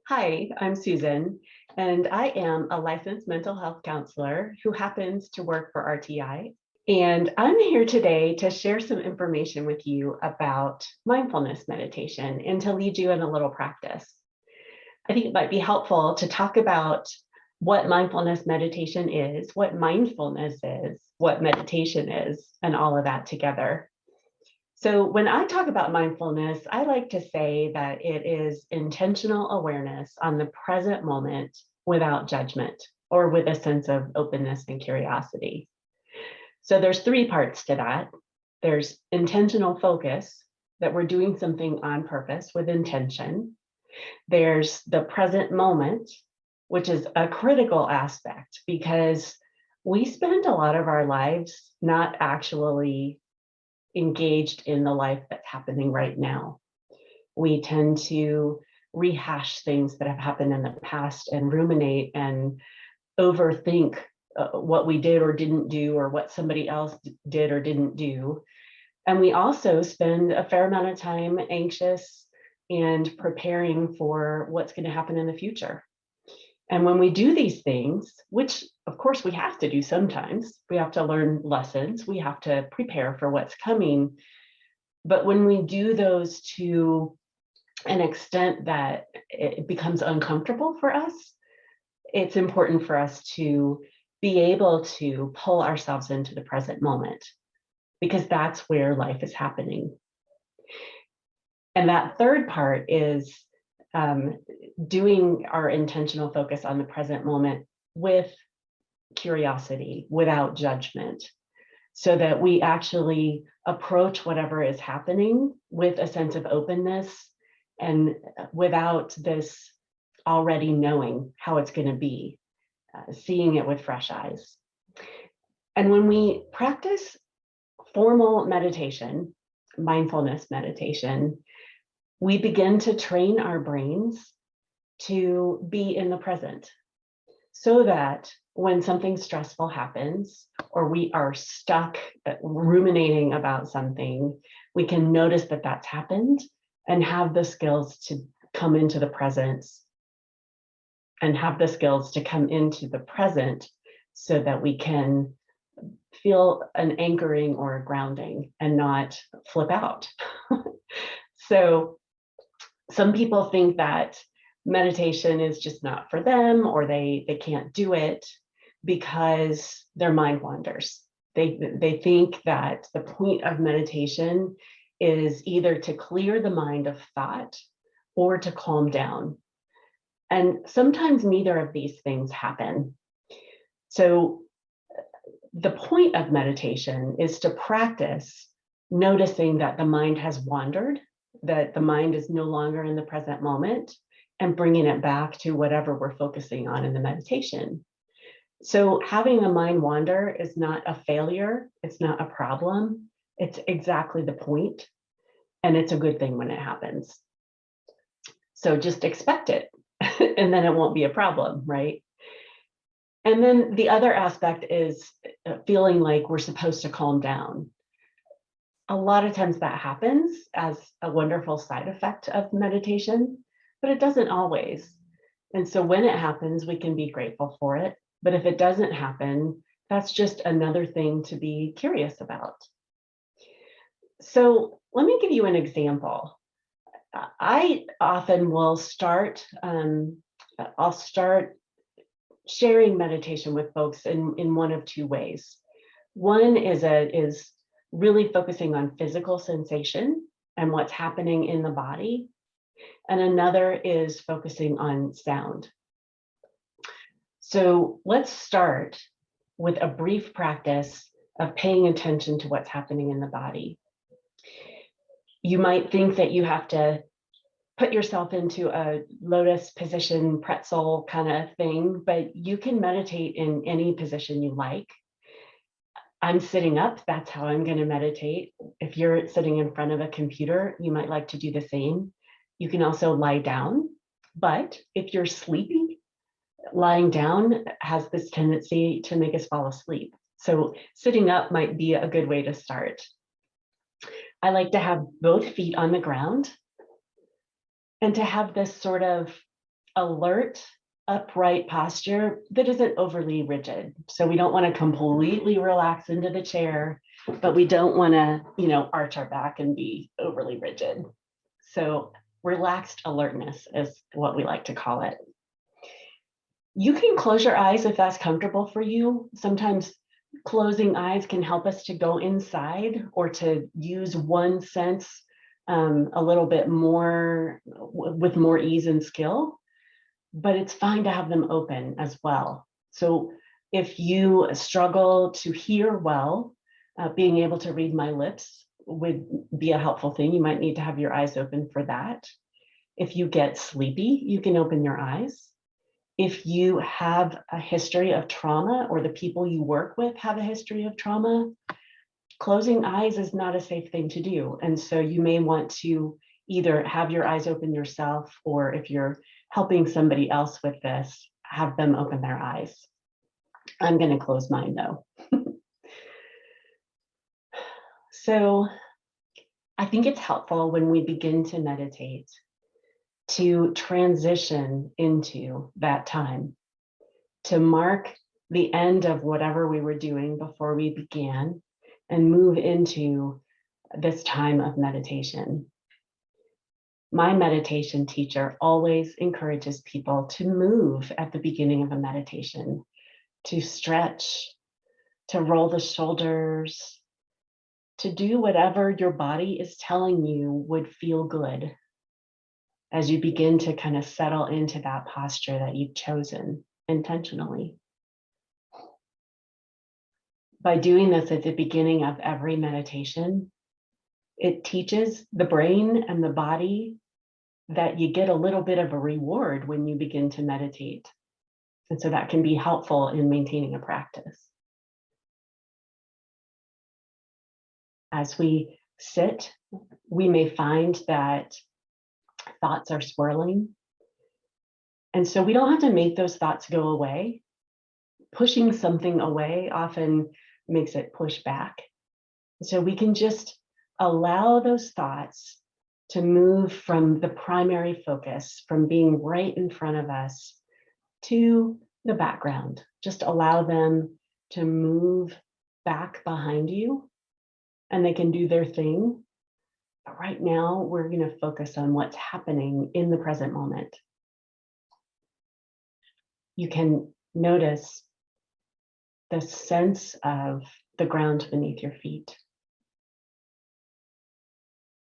Hi, I'm Susan, and I am a licensed mental health counselor who happens to work for RTI. And I'm here today to share some information with you about mindfulness meditation and to lead you in a little practice. I think it might be helpful to talk about what mindfulness meditation is, what mindfulness is, what meditation is, and all of that together. So when I talk about mindfulness, I like to say that it is intentional awareness on the present moment without judgment or with a sense of openness and curiosity. So there's three parts to that. There's intentional focus, that we're doing something on purpose with intention. There's the present moment, which is a critical aspect because we spend a lot of our lives not actually engaged in the life that's happening right now. We tend to rehash things that have happened in the past and ruminate and overthink what we did or didn't do or what somebody else did or didn't do. And we also spend a fair amount of time anxious and preparing for what's going to happen in the future. And when we do these things, which of course we have to do sometimes, we have to learn lessons, we have to prepare for what's coming. But when we do those to an extent that it becomes uncomfortable for us, it's important for us to be able to pull ourselves into the present moment because that's where life is happening. And that third part is doing our intentional focus on the present moment with curiosity, without judgment, so that we actually approach whatever is happening with a sense of openness and without this already knowing how it's going to be, seeing it with fresh eyes. And when we practice formal meditation, mindfulness meditation, we begin to train our brains to be in the present so that when something stressful happens or we are stuck ruminating about something, we can notice that that's happened and have the skills to come into the presence and have the skills to come into the present so that we can feel an anchoring or a grounding and not flip out. So some people think that meditation is just not for them or they can't do it because their mind wanders. They think that the point of meditation is either to clear the mind of thought or to calm down. And sometimes neither of these things happen. So the point of meditation is to practice noticing that the mind has wandered, that the mind is no longer in the present moment, and bringing it back to whatever we're focusing on in the meditation. So having the mind wander is not a failure, it's not a problem, it's exactly the point, and it's a good thing when it happens. So just expect it, and then it won't be a problem, right? And then the other aspect is feeling like we're supposed to calm down. A lot of times that happens as a wonderful side effect of meditation, but it doesn't always. And so when it happens, we can be grateful for it. But if it doesn't happen, that's just another thing to be curious about. So let me give you an example. I often will I'll start sharing meditation with folks in one of two ways. One is really focusing on physical sensation and what's happening in the body. And another is focusing on sound. So let's start with a brief practice of paying attention to what's happening in the body. You might think that you have to put yourself into a lotus position, pretzel kind of thing, but you can meditate in any position you like. I'm sitting up, that's how I'm going to meditate. If you're sitting in front of a computer, you might like to do the same. You can also lie down, but if you're sleepy, lying down has this tendency to make us fall asleep. So sitting up might be a good way to start. I like to have both feet on the ground and to have this sort of alert, upright posture that isn't overly rigid. So we don't want to completely relax into the chair, but we don't want to, arch our back and be overly rigid. So relaxed alertness is what we like to call it. You can close your eyes if that's comfortable for you. Sometimes closing eyes can help us to go inside or to use one sense a little bit more with more ease and skill, but it's fine to have them open as well. So if you struggle to hear well, being able to read my lips would be a helpful thing. You might need to have your eyes open for that. If you get sleepy, you can open your eyes. If you have a history of trauma or the people you work with have a history of trauma, closing eyes is not a safe thing to do. And so you may want to either have your eyes open yourself, or if you're helping somebody else with this, have them open their eyes. I'm going to close mine though. So I think it's helpful when we begin to meditate to transition into that time, to mark the end of whatever we were doing before we began and move into this time of meditation. My meditation teacher always encourages people to move at the beginning of a meditation, to stretch, to roll the shoulders, to do whatever your body is telling you would feel good as you begin to kind of settle into that posture that you've chosen intentionally. By doing this at the beginning of every meditation, it teaches the brain and the body that you get a little bit of a reward when you begin to meditate. And so that can be helpful in maintaining a practice. As we sit, we may find that thoughts are swirling. And so we don't have to make those thoughts go away. Pushing something away often makes it push back. So we can just allow those thoughts to move from the primary focus, from being right in front of us, to the background. Just allow them to move back behind you, and they can do their thing. But right now, we're going to focus on what's happening in the present moment. You can notice the sense of the ground beneath your feet.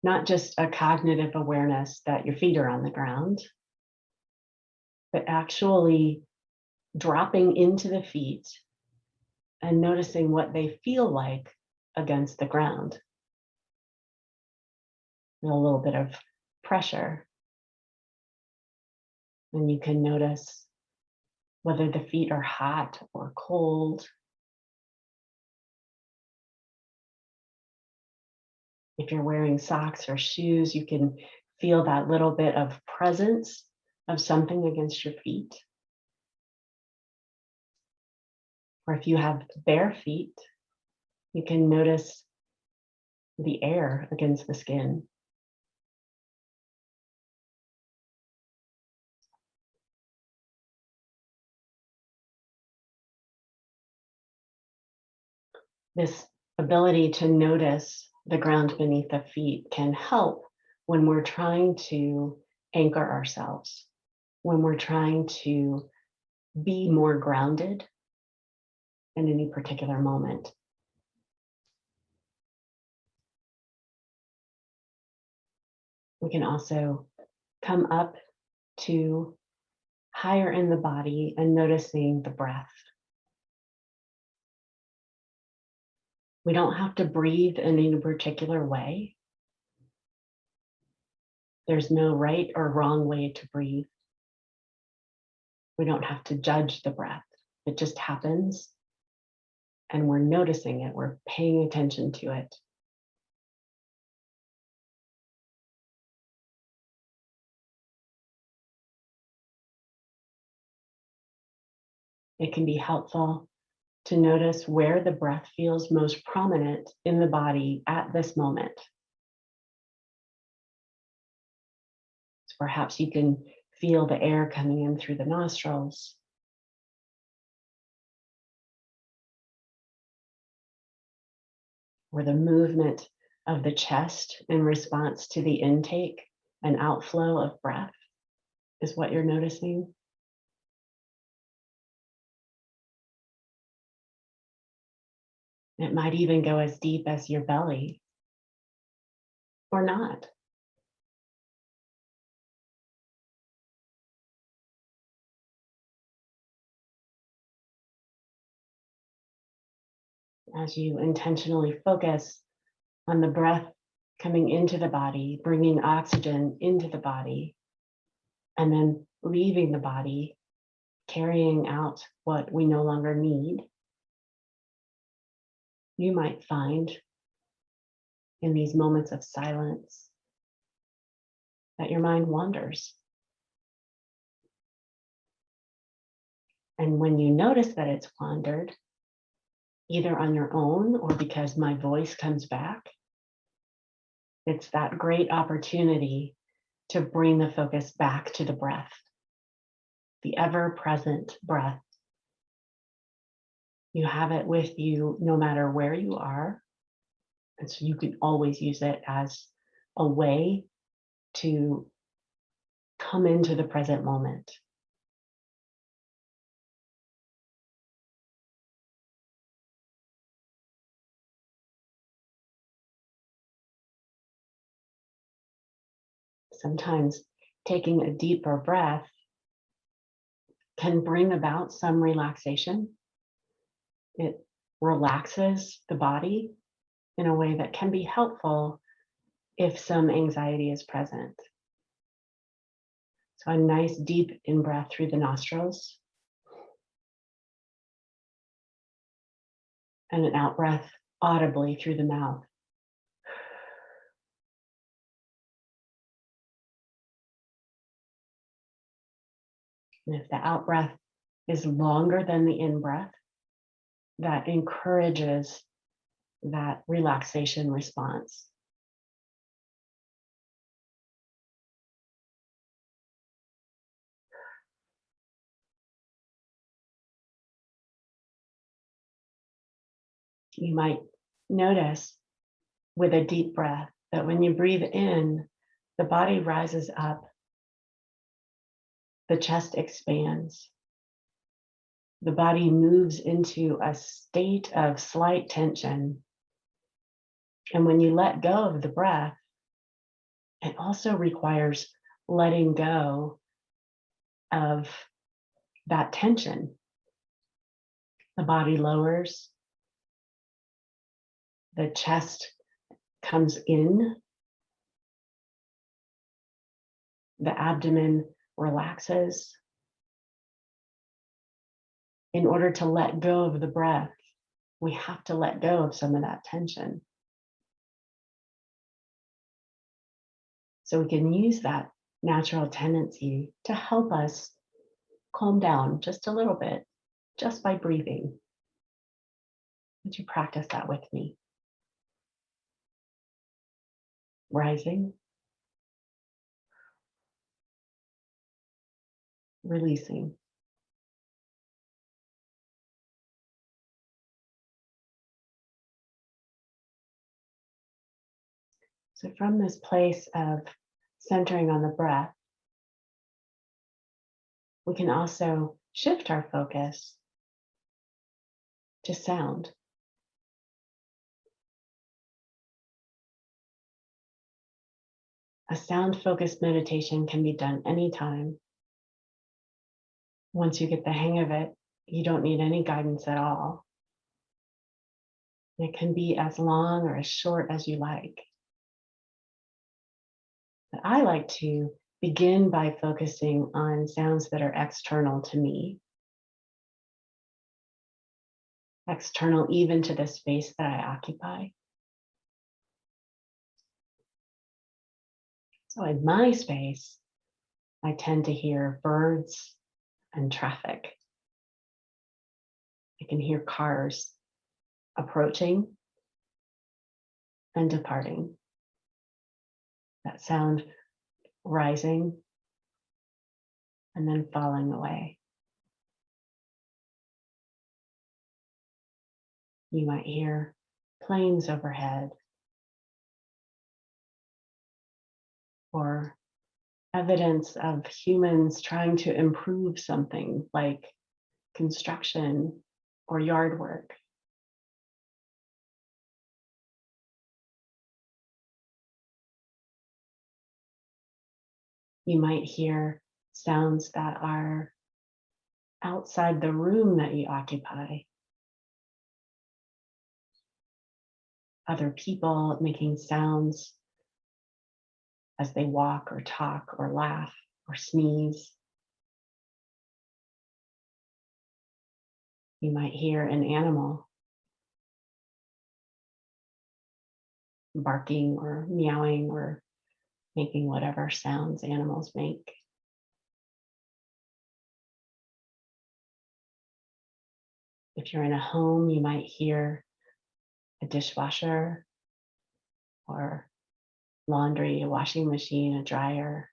Not just a cognitive awareness that your feet are on the ground, but actually dropping into the feet and noticing what they feel like against the ground. And a little bit of pressure. And you can notice whether the feet are hot or cold. If you're wearing socks or shoes, you can feel that little bit of presence of something against your feet. Or if you have bare feet, you can notice the air against the skin. This ability to notice the ground beneath the feet can help when we're trying to anchor ourselves, when we're trying to be more grounded in any particular moment. We can also come up to higher in the body and noticing the breath. We don't have to breathe in any particular way. There's no right or wrong way to breathe. We don't have to judge the breath. It just happens, and we're noticing it. We're paying attention to it. It can be helpful to notice where the breath feels most prominent in the body at this moment. So perhaps you can Feel the air coming in through the nostrils. Or the movement of the chest in response to the intake and outflow of breath is what you're noticing. It might even go as deep as your belly or not. As you intentionally focus on the breath coming into the body, bringing oxygen into the body, and then leaving the body, carrying out what we no longer need, you might find in these moments of silence that your mind wanders. And when you notice that it's wandered, either on your own or because my voice comes back, it's that great opportunity to bring the focus back to the breath, the ever-present breath. You have it with you no matter where you are. And so you can always use it as a way to come into the present moment. Sometimes taking a deeper breath can bring about some relaxation. It relaxes the body in a way that can be helpful if some anxiety is present. So a nice deep in-breath through the nostrils and an out-breath audibly through the mouth. And if the out-breath is longer than the in-breath, that encourages that relaxation response. You might notice with a deep breath that when you breathe in, the body rises up, the chest expands, the body moves into a state of slight tension. And when you let go of the breath, it also requires letting go of that tension. The body lowers, the chest comes in, the abdomen relaxes. In order to let go of the breath, we have to let go of some of that tension. So we can use that natural tendency to help us calm down just a little bit, just by breathing. Would you practice that with me? Rising, releasing. So from this place of centering on the breath, we can also shift our focus to sound. A sound-focused meditation can be done anytime. Once you get the hang of it, you don't need any guidance at all. It can be as long or as short as you like. But I like to begin by focusing on sounds that are external to me, external even to the space that I occupy. So in my space, I tend to hear birds and traffic. I can hear cars approaching and departing. That sound rising and then falling away. You might hear planes overhead or evidence of humans trying to improve something like construction or yard work. You might hear sounds that are outside the room that you occupy. Other people making sounds as they walk or talk or laugh or sneeze. You might hear an animal barking or meowing or making whatever sounds animals make. If you're in a home, you might hear a dishwasher or laundry, a washing machine, a dryer.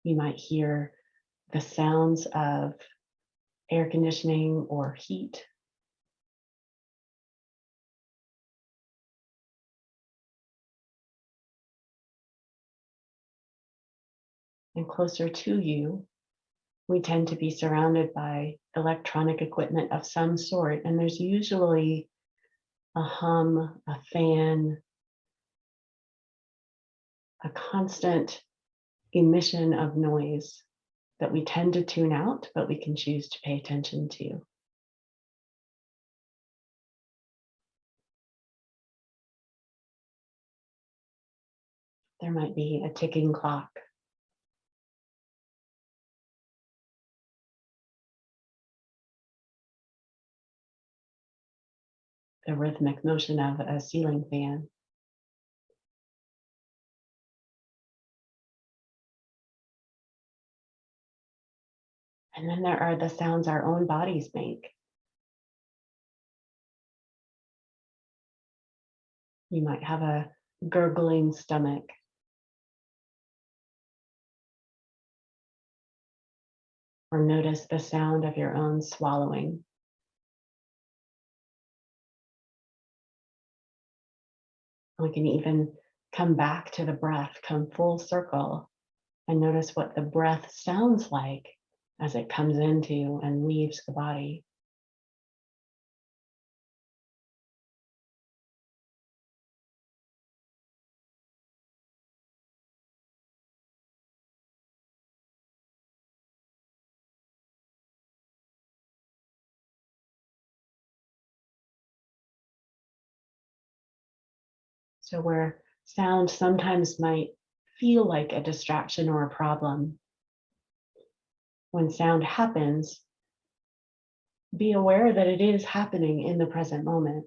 You might hear the sounds of air conditioning or heat. And closer to you, we tend to be surrounded by electronic equipment of some sort, and there's usually a hum, a fan, a constant emission of noise that we tend to tune out, but we can choose to pay attention to. There might be a ticking clock, the rhythmic motion of a ceiling fan. And then there are the sounds our own bodies make. You might have a gurgling stomach, or notice the sound of your own swallowing. We can even come back to the breath, come full circle, and notice what the breath sounds like as it comes into and leaves the body. So where sound sometimes might feel like a distraction or a problem, when sound happens, be aware that it is happening in the present moment.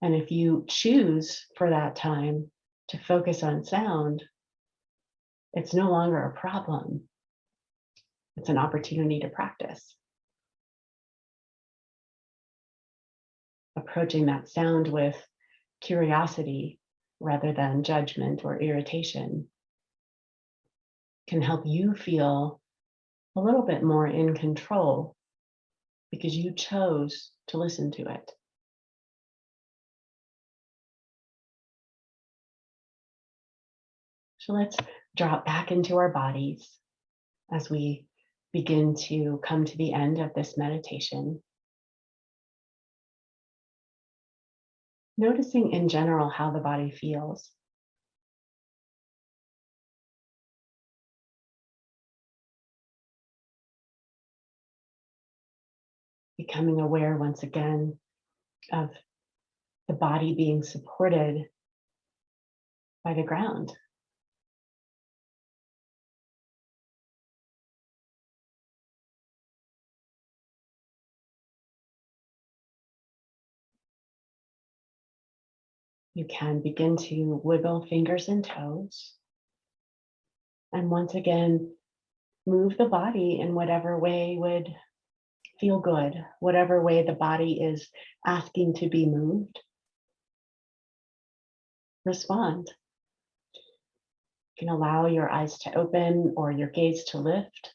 And if you choose for that time to focus on sound, it's no longer a problem. It's an opportunity to practice. Approaching that sound with curiosity rather than judgment or irritation can help you feel a little bit more in control because you chose to listen to it. So let's drop back into our bodies as we begin to come to the end of this meditation. Noticing in general how the body feels. Becoming aware once again of the body being supported by the ground. You can begin to wiggle fingers and toes. And once again, move the body in whatever way would feel good, whatever way the body is asking to be moved. Respond. You can allow your eyes to open or your gaze to lift.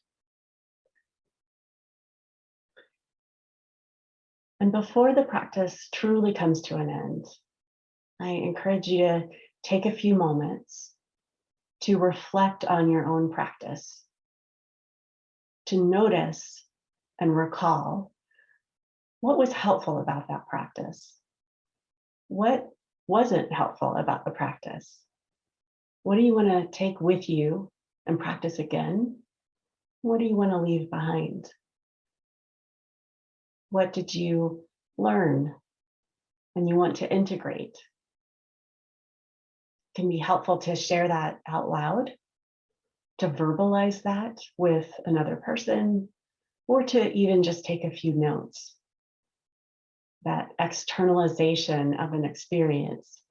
And before the practice truly comes to an end, I encourage you to take a few moments to reflect on your own practice, to notice and recall what was helpful about that practice. What wasn't helpful about the practice? What do you want to take with you and practice again? What do you want to leave behind? What did you learn and you want to integrate? It can be helpful to share that out loud, to verbalize that with another person, or to even just take a few notes. That externalization of an experience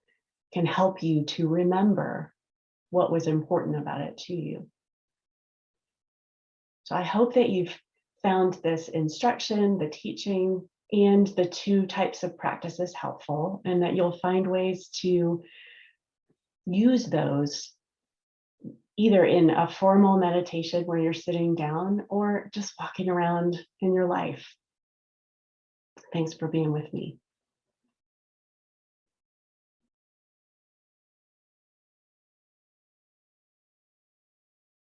can help you to remember what was important about it to you. So I hope that you've found this instruction, the teaching, and the two types of practices helpful, and that you'll find ways to use those either in a formal meditation where you're sitting down or just walking around in your life. Thanks for being with me.